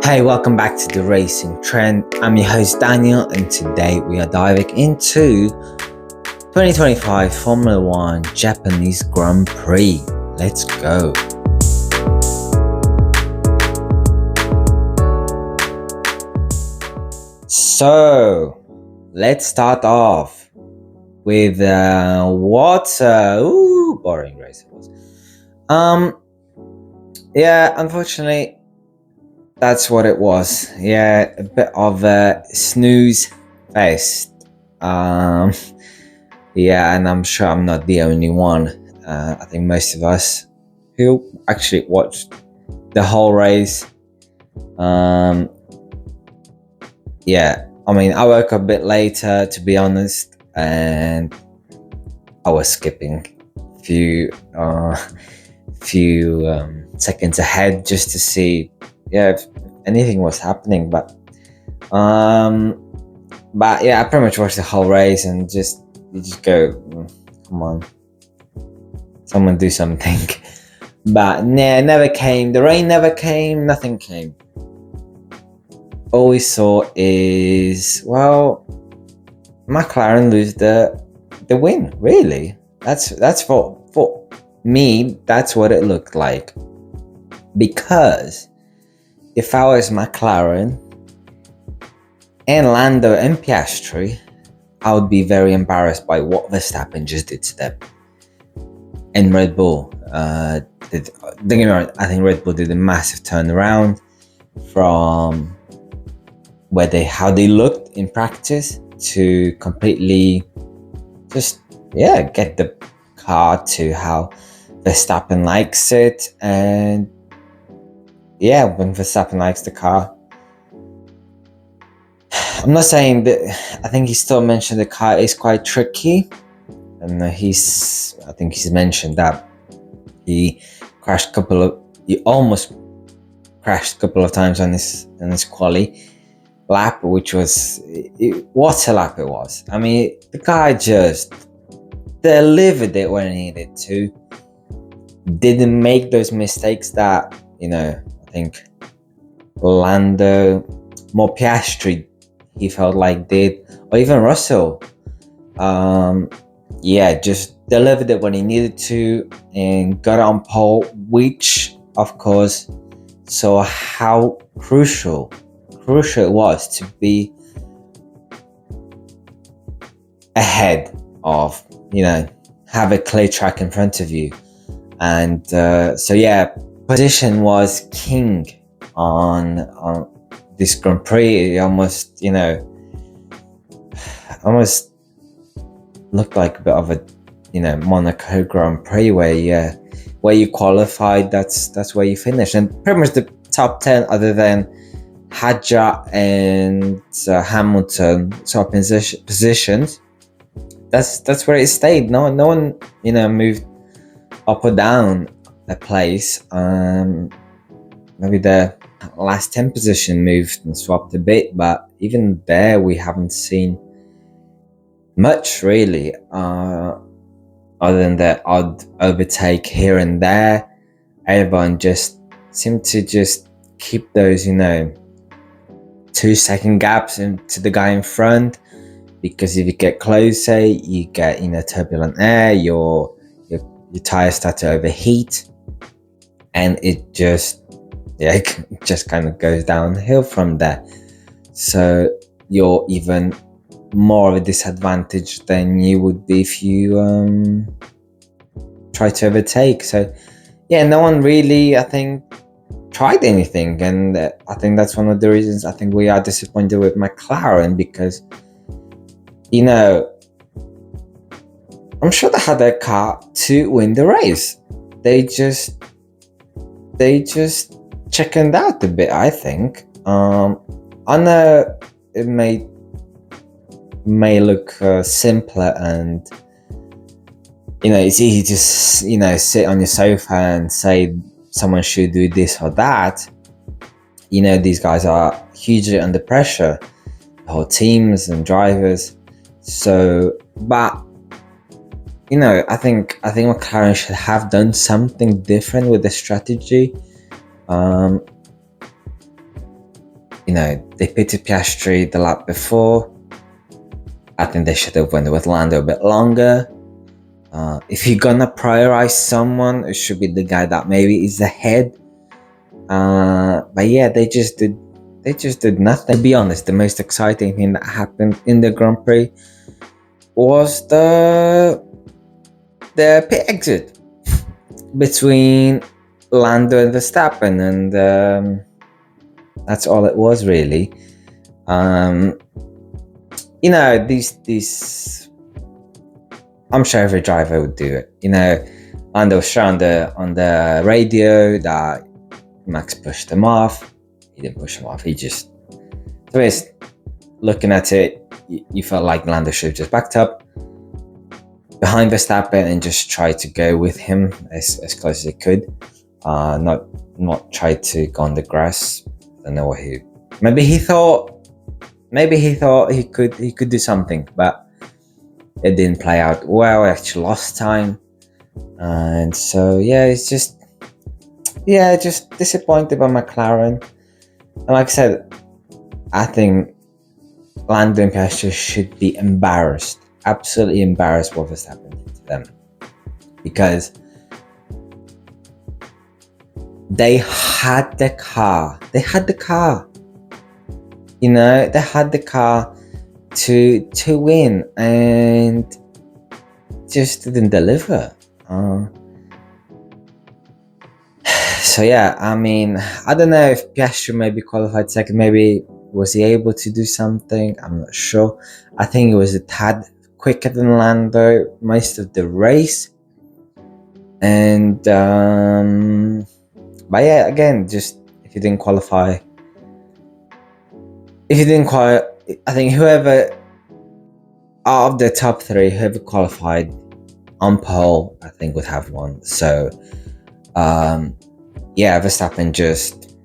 Hey, welcome back to the Racing Trend. I'm your host Daniel, and today we are diving into 2025 Formula One Japanese Grand Prix. Let's go. So, let's start off with boring race it was. Unfortunately, that's what it was. Yeah, a bit of a snooze fest. And I'm sure I'm not the only one. I think most of us who actually watched the whole race. I woke up a bit later, to be honest, and I was skipping few seconds ahead just to see if anything was happening. But I pretty much watched the whole race and you just go, come on, someone do something. But it never came. The rain never came. Nothing came. All we saw is, McLaren lose the win. Really, that's for me. That's what it looked like. Because if I was McLaren and Lando and Piastri, I would be very embarrassed by what Verstappen just did to them. And Red Bull, don't get me wrong, I think Red Bull did a massive turnaround from how they looked in practice to completely get the car to how Verstappen likes it. And when Verstappen likes the car, I'm not saying that. I think he still mentioned the car is quite tricky, and I think he's mentioned that he almost crashed a couple of times on this quali lap, which was what a lap it was. I mean, the guy just delivered it when he needed to. Didn't make those mistakes that I think Lando, more Piastri, he felt like did, or even Russell. Just delivered it when he needed to and got on pole, which of course saw how crucial it was to be ahead of, have a clear track in front of you. And position was king on this Grand Prix. It almost looked like a bit of a Monaco Grand Prix where you qualified, that's where you finished. And pretty much the top 10, other than Hadjar and Hamilton top positions, that's where it stayed. No one moved up or down a place. Maybe the last 10 position moved and swapped a bit, but even there we haven't seen much really, other than the odd overtake here and there. Everyone just seemed to just keep those 2-second gaps to the guy in front, because if you get closer you get turbulent air, your tires start to overheat, and it just kind of goes downhill from there. So you're even more of a disadvantage than you would be if you try to overtake. So no one really, I think, tried anything, and I think that's one of the reasons I think we are disappointed with McLaren, because I'm sure they had their car to win the race. They just chickened out a bit, I think. I know it may look simpler, and it's easy to sit on your sofa and say someone should do this or that. These guys are hugely under pressure, the whole teams and drivers. So, but I think McLaren should have done something different with the strategy. They pitted Piastri the lap before. I think they should have went with Lando a bit longer. If you're gonna prioritize someone, it should be the guy that maybe is ahead. But yeah, they just did nothing. To be honest, the most exciting thing that happened in the Grand Prix was the pit exit between Lando and Verstappen, and that's all it was really. These I'm sure every driver would do it. Lando was sure on the radio that Max pushed him off. He didn't push him off. He just, so it's looking at it, you felt like Lando should have just backed up behind Verstappen and just tried to go with him as close as he could. Not try to go on the grass. I don't know what maybe he thought he could do something, but it didn't play out well. He actually lost time, and so it's just disappointed by McLaren. And like I said, I think Lando and Piastri should be embarrassed, absolutely embarrassed what was happening to them, because they had the car. They had the car to win, and just didn't deliver. So I mean, I don't know if Piastri maybe qualified second, maybe was he able to do something? I'm not sure. I think it was a tad quicker than Lando most of the race, and but again, just if you didn't qualify, I think whoever out of the top three, whoever qualified on pole, I think would have won. So Verstappen just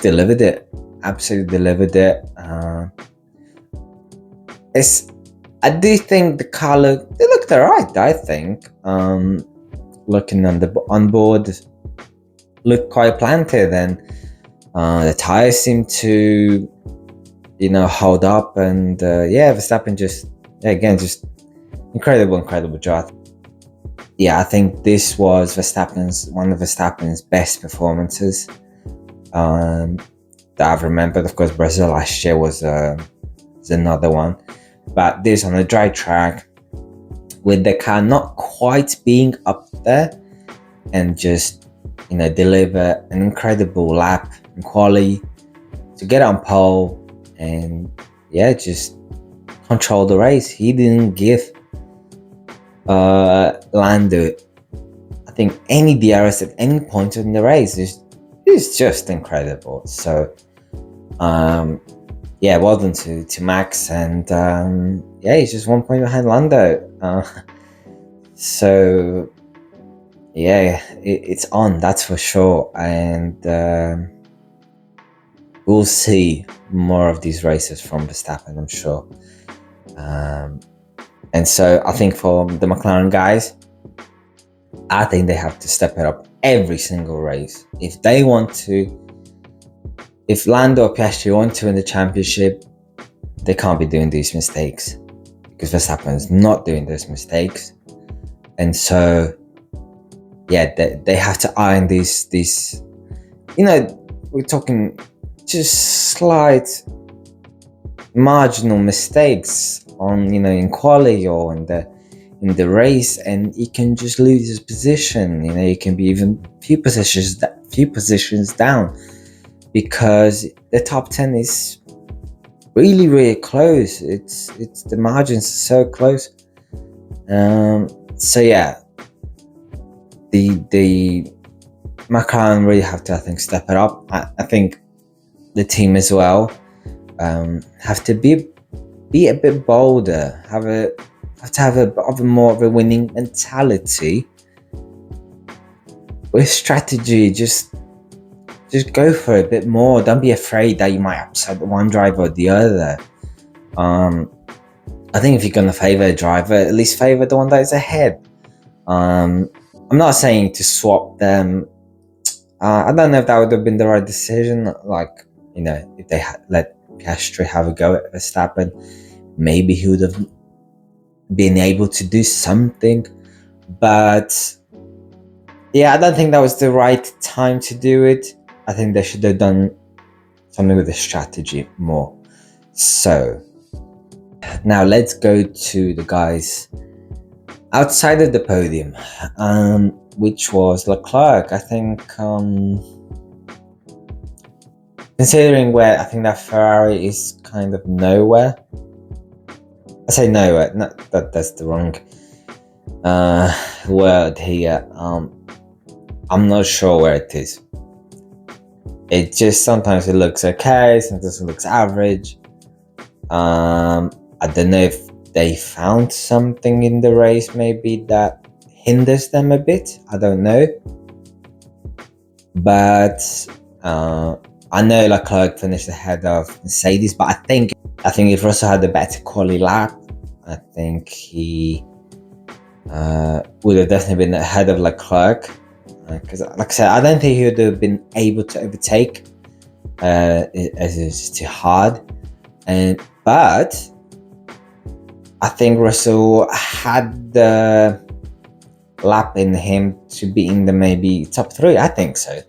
delivered it, absolutely delivered it. I do think the car looked alright. I think looking on board, looked quite planted, and the tires seemed to hold up, and Verstappen just incredible job. I think this was one of Verstappen's best performances that I've remembered. Of course, Brazil last year was another one, but this on a dry track with the car not quite being up there, and just deliver an incredible lap in quali to get on pole, and just control the race. He didn't give Lando, I think, any DRS at any point in the race. Is just incredible. So well done to Max, and he's just 1 point behind Lando. So it's on, that's for sure, and we'll see more of these races from Verstappen, I'm sure. And so I think for the McLaren guys, I think they have to step it up every single race. If Lando or Piastri want to win the championship, they can't be doing these mistakes, because Verstappen is not doing those mistakes. And so they have to iron these we're talking just slight marginal mistakes on in quali or in the race, and he can just lose his position. He can be even few positions down, because the top 10 is really close. It's the margins are so close. The McLaren really have to, I think, step it up. I think the team as well have to be a bit bolder, have to have a more of a winning mentality with strategy. Just go for it a bit more. Don't be afraid that you might upset one driver or the other. I think if you're going to favor a driver, at least favor the one that is ahead. I'm not saying to swap them. I don't know if that would have been the right decision. Like, if they had let Piastri have a go at Verstappen, maybe he would have been able to do something. But yeah, I don't think that was the right time to do it. I think they should have done something with the strategy more. So now let's go to the guys outside of the podium, which was Leclerc. I think, considering where I think that Ferrari is kind of nowhere. I say nowhere, that's the wrong word here. I'm not sure where it is. It just sometimes it looks okay, sometimes it looks average. I don't know if they found something in the race maybe that hinders them a bit. I don't know. But I know Leclerc finished ahead of Mercedes, but I think if Russell had a better quali lap, I think he would have definitely been ahead of Leclerc. Because, like I said, I don't think he would have been able to overtake, as it's too hard. But I think Russell had the lap in him to be in the maybe top 3. I think so.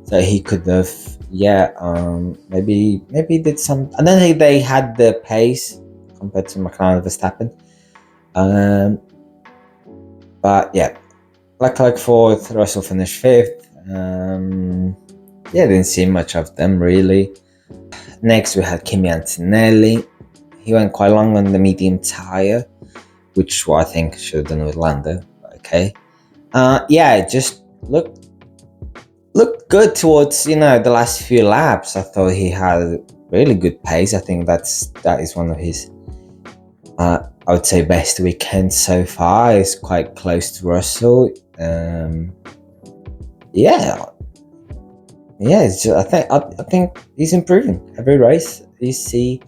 So he could have, maybe did some. I don't think they had the pace compared to McLaren and Verstappen. But yeah, Leclerc 4th, Russell finished 5th. Didn't see much of them really. Next we had Kimi Antonelli. He went quite long on the medium tyre, which I think should have done with Lando. Okay. It just looked good towards the last few laps. I thought he had really good pace. I think that is one of his I would say best weekend so far. It's quite close to Russell. It's just, I think he's improving every race. You see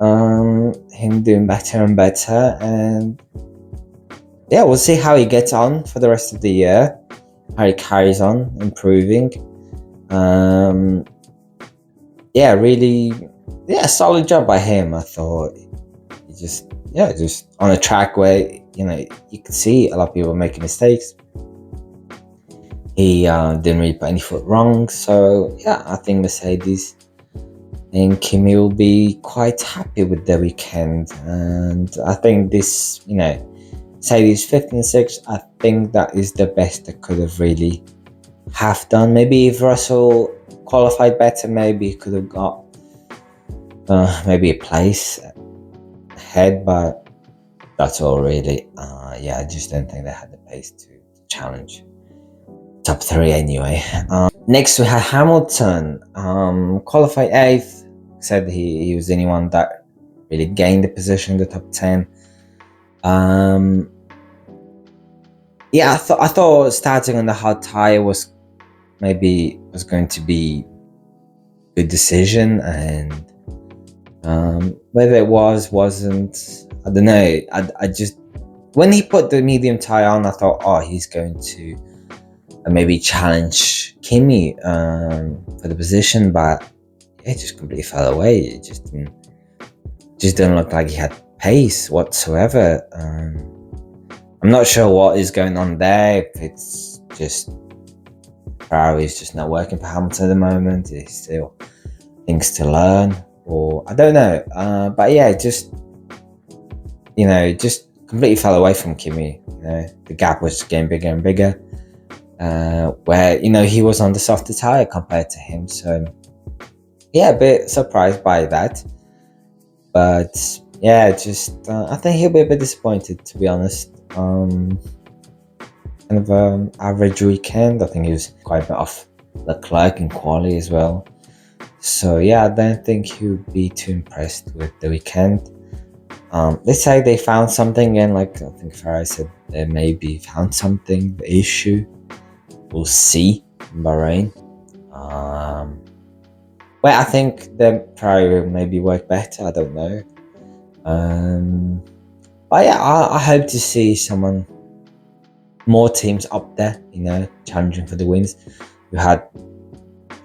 him doing better and better, and we'll see how he gets on for the rest of the year. How he carries on improving. Solid job by him. I thought he just on a track where you could see a lot of people making mistakes. He didn't really put any foot wrong. So I think Mercedes and Kimi will be quite happy with the weekend. And I think this, Mercedes 5th and 6th, I think that is the best they could have really have done. Maybe if Russell qualified better, maybe he could have got maybe a place ahead, but that's all really. I just don't think they had the pace to challenge top 3 anyway. Next we had Hamilton, qualified 8th. Said he was the only one that really gained the position in the top 10. I thought starting on the hard tire was going to be a good decision, and whether it wasn't, I don't know. I just, when he put the medium tire on, I thought, he's going to maybe challenge Kimi for the position, but it just completely fell away. It just didn't look like he had pace whatsoever. I'm not sure what is going on there. If it's just Ferrari is just not working for Hamilton at the moment. There's still things to learn, or I don't know. Just completely fell away from Kimi. The gap was getting bigger and bigger. Where he was on the softer tire compared to him. So a bit surprised by that. But I think he'll be a bit disappointed, to be honest. Kind of average weekend. I think he was quite a bit off Leclerc in quali as well. So I don't think he'll be too impressed with the weekend. They say they found something, and I think Ferrari said they maybe found something, the issue. We'll see in Bahrain. I think the Ferrari will maybe work better. I don't know. I hope to see more teams up there, challenging for the wins. We had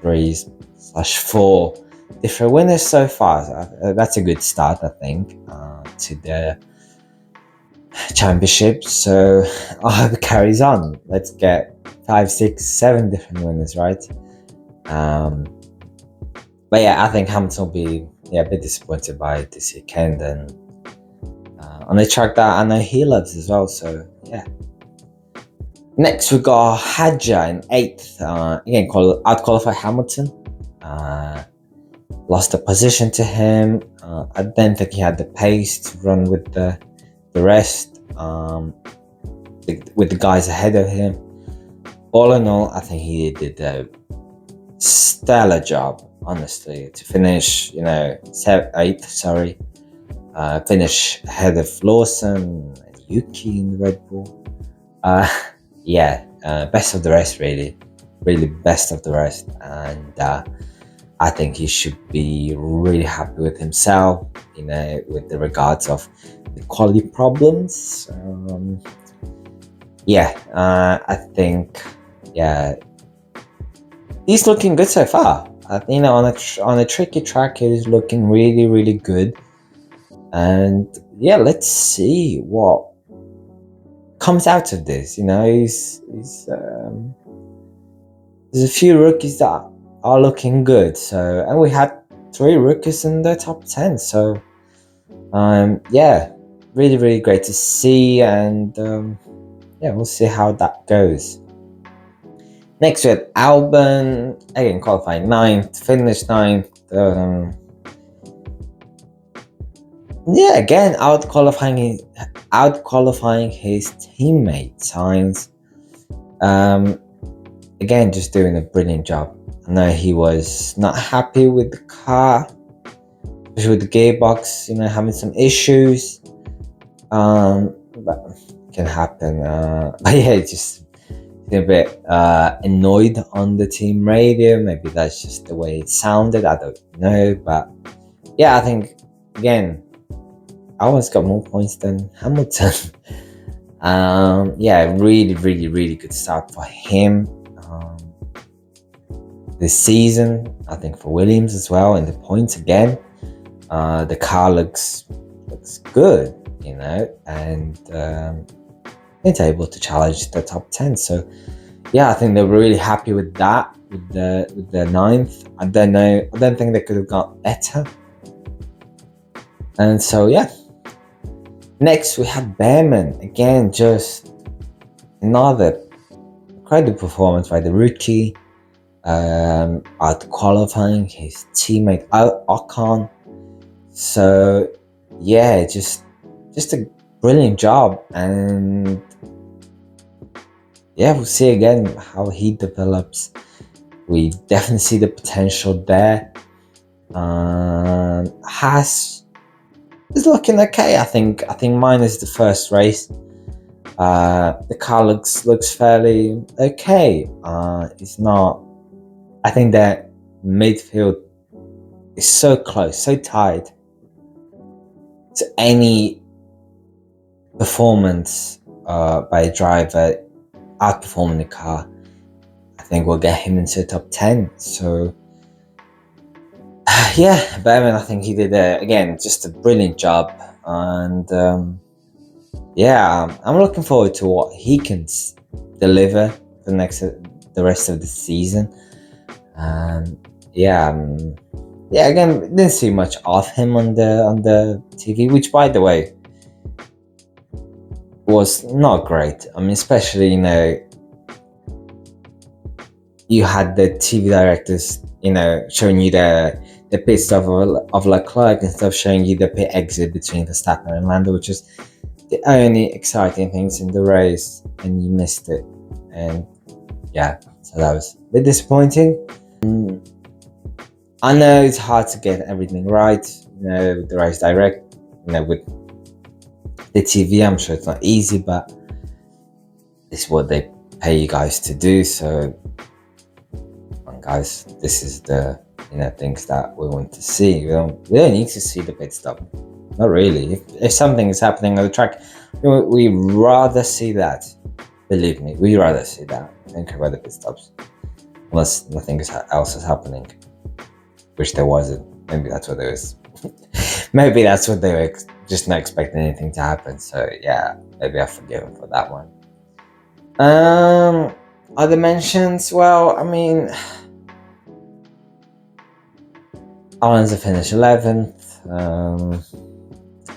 3/4 different winners so far. That's a good start, I think, to the championship. So I hope it carries on. Let's get 5, 6, 7 different winners, right? But yeah, I think Hamilton will be a bit disappointed by this weekend, and on a track that I know he loves as well. So yeah. Next we got Hadja in 8th. Again, out-qualified Hamilton. Lost the position to him. I don't think he had the pace to run with the rest, with the guys ahead of him. All in all, I think he did a stellar job, honestly, to finish, 8th, sorry. Finish ahead of Lawson and Yuki in the Red Bull. Best of the rest, really best of the rest. And I think he should be really happy with himself, with the regards of the quality problems. I think, he's looking good so far. On a tricky track, he's looking really, really good. And yeah, let's see what comes out of this. There's a few rookies that are looking good. So, and we had 3 rookies in the top 10. So, really, really great to see. And we'll see how that goes. Next we had Albon, again qualifying 9th, finished 9th. Again out qualifying his teammate Sainz. Again, just doing a brilliant job. I know he was not happy with the car, especially with the gearbox, having some issues. But it can happen. But yeah, just a bit annoyed on the team radio. Maybe that's just the way it sounded. I don't know. But yeah, I think, again, Albon's got more points than Hamilton. Really, really, really good start for him this season. I think for Williams as well, and the points again. The car looks good, and it's able to challenge the top 10. So yeah, I think they're really happy with that, with the 9th. I don't think they could have got better. And so yeah. Next we had Behrman. Again, just another incredible performance by the rookie, out qualifying his teammate Ocon. So yeah, just a brilliant job. And yeah, we'll see again how he develops. We definitely see the potential there. Haas is looking okay. I think minus the first race, the car looks fairly okay. It's not. I think that midfield is so close, so tied. So any performance by a driver outperforming the car, I think will get him into the top 10. So yeah, Behrman, I think he did again just a brilliant job. And I'm looking forward to what he can deliver the rest of the season. Again, didn't see much of him on the TV, which, by the way, was not great. I mean, especially you had the TV directors, showing you the pit stop of Leclerc instead of showing you the pit exit between Verstappen and Lando, which is the only exciting things in the race, and you missed it. And yeah, so that was a bit disappointing. I know it's hard to get everything right, with the race direct, with the TV. I'm sure it's not easy, but it's what they pay you guys to do. So, guys, this is the things that we want to see. We don't need to see the pit stop. Not really. If something is happening on the track, we rather see that. Believe me, we rather see that. Think about the pit stops. unless nothing else is happening, which there wasn't. Maybe that's what it was. Maybe that's what they were just not expecting anything to happen. So yeah, maybe I forgive him for that one. Other mentions? Well, I mean, Alonso finished 11th.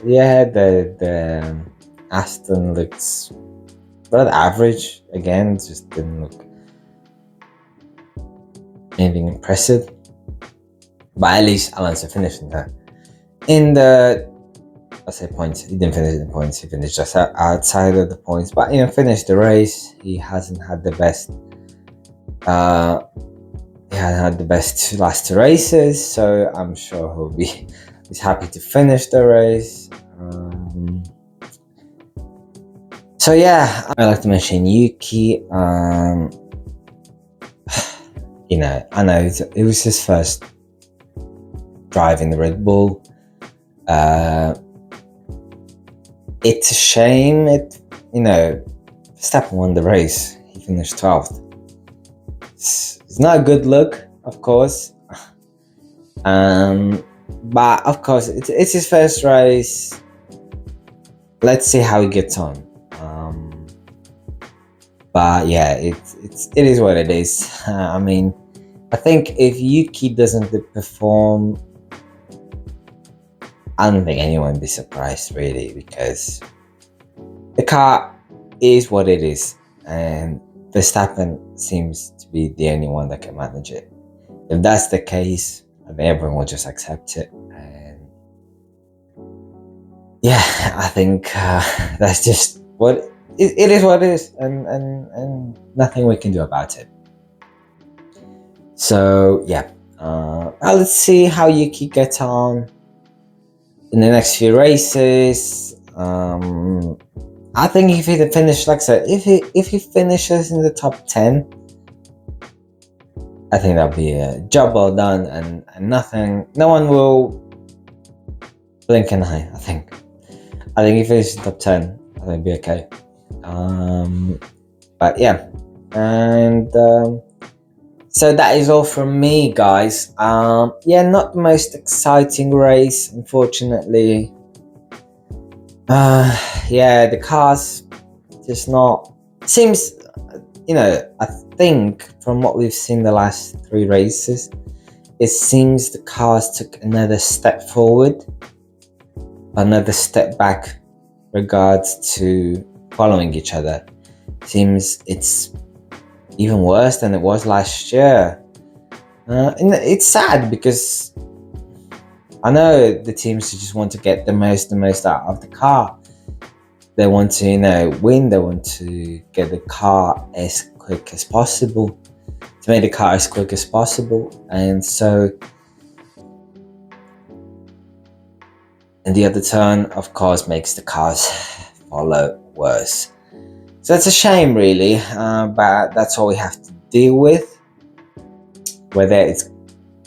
Yeah, the Aston looks rather average again. Just didn't look anything impressive. But at least Alonso finished in the I say points. He didn't finish in points. He finished just outside of the points. But finished the race. He hasn't had the best. He hadn't had the best last two races, so I'm sure he's happy to finish the race. So yeah, I like to mention Yuki. I know it was his first drive in the Red Bull. It's a shame. Verstappen won the race. He finished 12th. It's not a good look, of course. But of course, it's his first race. Let's see how he gets on. But yeah, it is what it is. I mean, I think if Yuki doesn't perform, I don't think anyone would be surprised really, because the car is what it is, and Verstappen seems to be the only one that can manage it. If that's the case, I think everyone will just accept it. And yeah, I think that's just what it is. What it is, and nothing we can do about it. So yeah, let's see how Yuki gets on in the next few races. I think if he finishes, like I said, if he finishes in the top 10, I think that'll be a job well done, and no one will blink an eye. I think if he finishes in top 10, I think it'll be okay. But yeah, and so that is all from me, guys. Yeah, not the most exciting race, unfortunately. Yeah, the cars just not seems. I think from what we've seen the last 3 races, it seems the cars took another step forward, another step back regards to following each other. Seems it's even worse than it was last year. And it's sad because I know the teams just want to get the most out of the car. They want to, win. They want to get the car as quick as possible, to make the car as quick as possible. And so, and the other turn, of course, makes the cars follow worse. So it's a shame, really, but that's all we have to deal with. Whether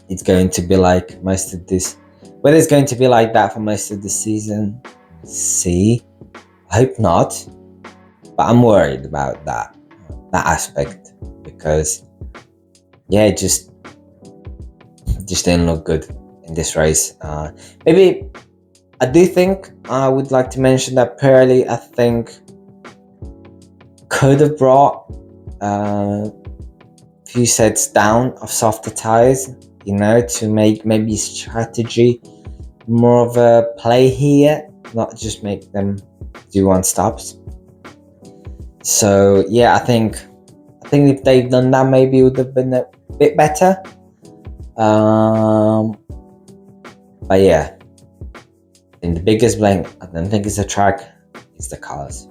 it's going to be like most of this, whether it's going to be like that for most of the season, see. I hope not, but I'm worried about that aspect, because yeah, it just didn't look good in this race. Maybe I do think I would like to mention that Pirelli, I think, could have brought a few sets down of softer tires, to make maybe strategy more of a play here, not just make them do one stops. So yeah, I think if they've done that, maybe it would have been a bit better. But yeah, in the biggest blame, I don't think it's the track, it's the cars.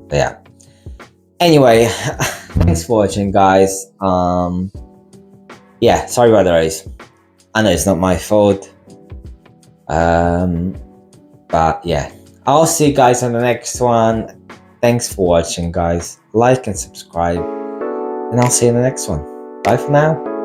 But yeah. Anyway, thanks for watching, guys. Yeah, sorry about the race. I know it's not my fault. But yeah, I'll see you guys on the next one. Thanks for watching, guys. Like and subscribe, and I'll see you in the next one. Bye for now.